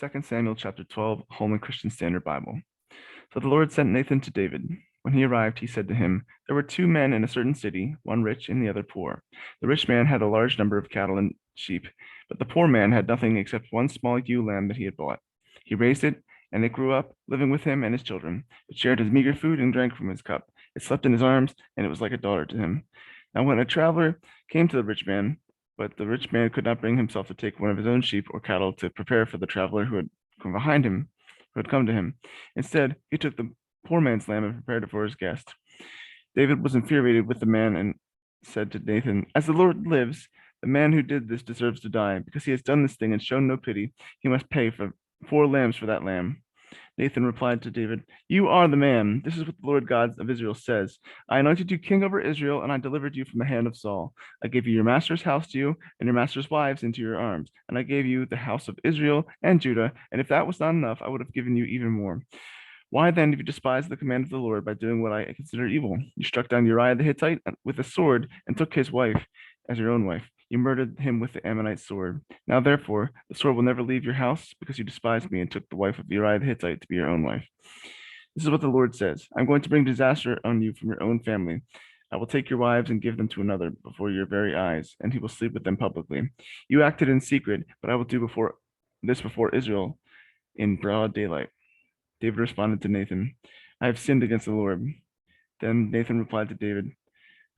2 Samuel chapter 12, Holman Christian Standard Bible. So the Lord sent Nathan to David. When he arrived, he said to him, There were two men in a certain city, one rich and the other poor. The rich man had a large number of cattle and sheep, but the poor man had nothing except one small ewe lamb that he had bought. He raised it, and it grew up, living with him and his children. It shared his meager food and drank from his cup. It slept in his arms, and it was like a daughter to him. Now when a traveler came to the rich man, but the rich man could not bring himself to take one of his own sheep or cattle to prepare for the traveler who had come behind him, who had come to him. Instead, he took the poor man's lamb and prepared it for his guest. David was infuriated with the man and said to Nathan, As the Lord lives, the man who did this deserves to die, because he has done this thing and shown no pity. He must pay for 4 lambs for that lamb. Nathan replied to David, You are the man. This is what the Lord God of Israel says. I anointed you king over Israel, and I delivered you from the hand of Saul. I gave you your master's house to you, and your master's wives into your arms. And I gave you the house of Israel and Judah. And if that was not enough, I would have given you even more. Why then have you despised the command of the Lord by doing what I consider evil? You struck down Uriah the Hittite with a sword and took his wife as your own wife. You murdered him with the Ammonite sword. Now, therefore, the sword will never leave your house because you despised me and took the wife of Uriah the Hittite to be your own wife. This is what the Lord says. I'm going to bring disaster on you from your own family. I will take your wives and give them to another before your very eyes, and he will sleep with them publicly. You acted in secret, but I will do before Israel in broad daylight. David responded to Nathan, I have sinned against the Lord. Then Nathan replied to David,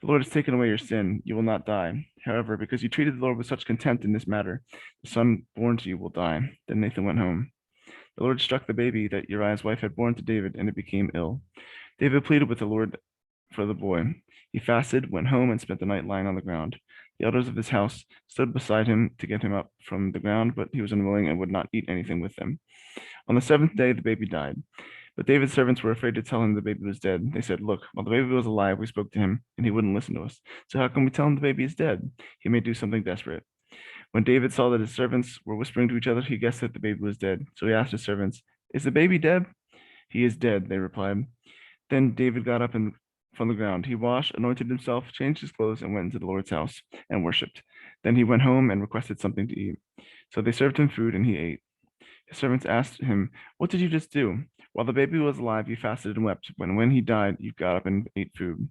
The Lord has taken away your sin. You will not die. However, because you treated the Lord with such contempt in this matter, the son born to you will die. Then Nathan went home. The Lord struck the baby that Uriah's wife had born to David, and it became ill. David pleaded with the Lord for the boy. He fasted, went home, and spent the night lying on the ground. The elders of his house stood beside him to get him up from the ground, but he was unwilling and would not eat anything with them. On the 7th day, the baby died. But David's servants were afraid to tell him the baby was dead. They said, Look, while the baby was alive, we spoke to him, and he wouldn't listen to us. So how can we tell him the baby is dead? He may do something desperate. When David saw that his servants were whispering to each other, he guessed that the baby was dead. So he asked his servants, Is the baby dead? He is dead, they replied. Then David got up from the ground. He washed, anointed himself, changed his clothes, and went into the Lord's house and worshipped. Then he went home and requested something to eat. So they served him food, and he ate. His servants asked him, What did you just do? While the baby was alive, you fasted and wept. When he died, you got up and ate food.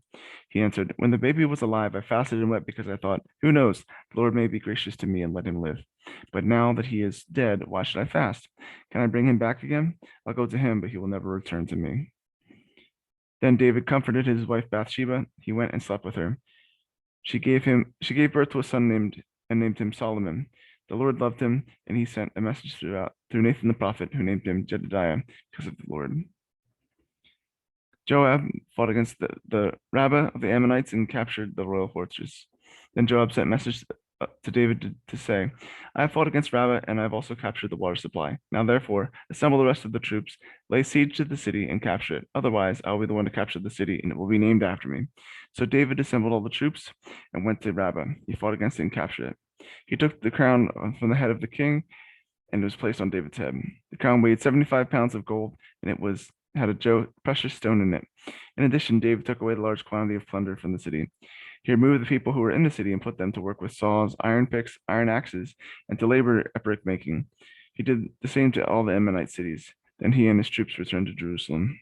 He answered, When the baby was alive, I fasted and wept because I thought, Who knows? The Lord may be gracious to me and let him live. But now that he is dead, why should I fast? Can I bring him back again? I'll go to him, but he will never return to me. Then David comforted his wife Bathsheba. He went and slept with her. She gave birth to a son named him Solomon. The Lord loved him, and he sent a message through Nathan the prophet, who named him Jedediah, because of the Lord. Joab fought against the Rabbah of the Ammonites and captured the royal fortress. Then Joab sent a message to David to say, I have fought against Rabbah, and I have also captured the water supply. Now, therefore, assemble the rest of the troops, lay siege to the city, and capture it. Otherwise, I will be the one to capture the city, and it will be named after me. So David assembled all the troops and went to Rabbah. He fought against it and captured it. He took the crown from the head of the king, and it was placed on David's head. The crown weighed 75 pounds of gold, and it had a precious stone in it. In addition, David took away the large quantity of plunder from the city. He removed the people who were in the city and put them to work with saws, iron picks, iron axes, and to labor at brick making. He did the same to all the Ammonite cities. Then he and his troops returned to Jerusalem.